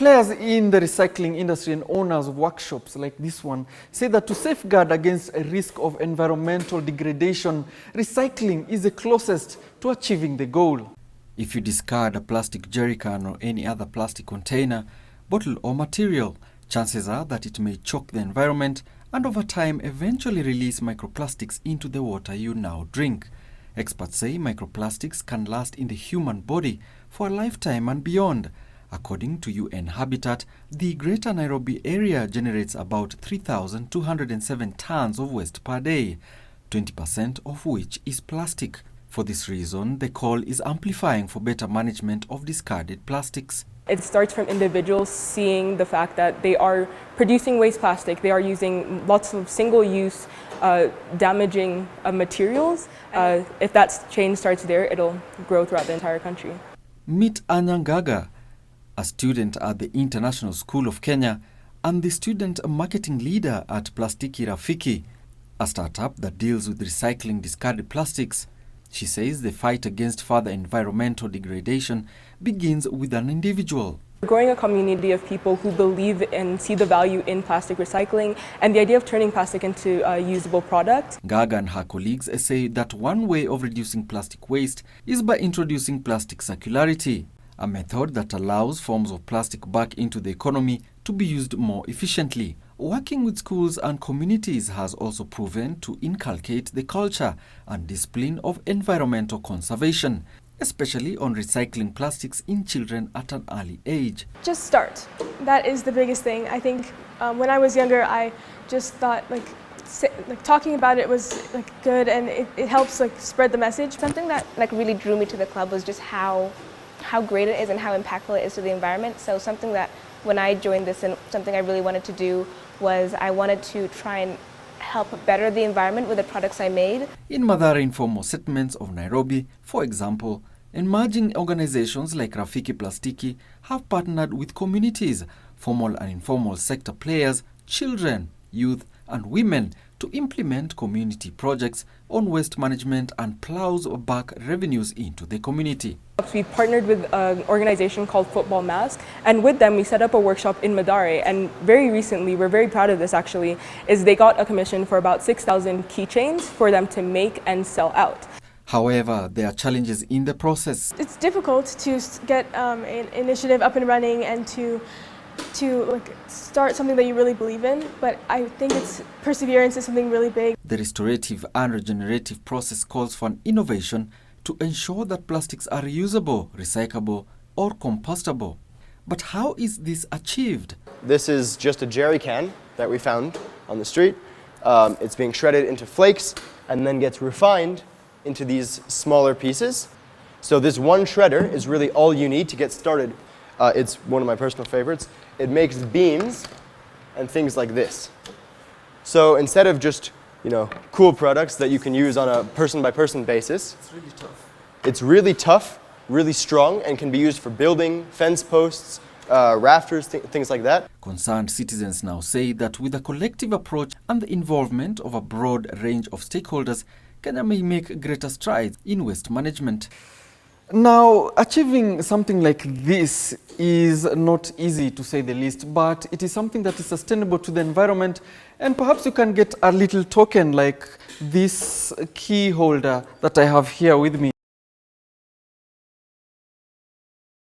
Players in the recycling industry and owners of workshops like this one say that to safeguard against a risk of environmental degradation, recycling is the closest to achieving the goal. If you discard a plastic jerrycan or any other plastic container, bottle or material, chances are that it may choke the environment and over time eventually release microplastics into the water you now drink. Experts say microplastics can last in the human body for a lifetime and beyond. According to UN Habitat, the Greater Nairobi area generates about 3,207 tons of waste per day, 20% of which is plastic. For this reason, the call is amplifying for better management of discarded plastics. It starts from individuals seeing the fact that they are producing waste plastic, they are using lots of single-use damaging materials. If that change starts there, it'll grow throughout the entire country. Meet Anyangaga, a student at the International School of Kenya and the student marketing leader at Plastiki Rafiki, a startup that deals with recycling discarded plastics. She says the fight against further environmental degradation begins with an individual. Growing a community of people who believe and see the value in plastic recycling and the idea of turning plastic into a usable product. Gaga and her colleagues say that one way of reducing plastic waste is by introducing plastic circularity, a method that allows forms of plastic back into the economy to be used more efficiently. Working with schools and communities has also proven to inculcate the culture and discipline of environmental conservation, especially on recycling plastics in children at an early age. Just start. That is the biggest thing. I think when I was younger, I just thought like talking about it was good, and it helps spread the message. Something that really drew me to the club was just how great it is and how impactful it is to the environment. So something that when I joined this and something I really wanted to do was I wanted to try and help better the environment with the products I made. In Mathare informal settlements of Nairobi, for example, emerging organizations like Rafiki Plastiki have partnered with communities, formal and informal sector players, children, youth and women to implement community projects on waste management and plows back revenues into the community. We partnered with an organization called Football Mask, and with them we set up a workshop in Mathare, and very recently, we're very proud of this actually, is they got a commission for about 6,000 keychains for them to make and sell out. However, there are challenges in the process. It's difficult to get an initiative up and running and to start something that you really believe in, but I think perseverance is something really big. The restorative and regenerative process calls for an innovation to ensure that plastics are reusable, recyclable or compostable. But how is this achieved? This is just a jerry can that we found on the street. It's being shredded into flakes and then gets refined into these smaller pieces. So this one shredder is really all you need to get started. It's one of my personal favorites. It makes beams and things like this. So instead of just, cool products that you can use on a person-by-person basis, it's really tough, really strong, and can be used for building, fence posts, rafters, things like that. Concerned citizens now say that with a collective approach and the involvement of a broad range of stakeholders, Kenya may make greater strides in waste management. Now, achieving something like this is not easy, to say the least, but it is something that is sustainable to the environment, and perhaps you can get a little token like this key holder that I have here with me.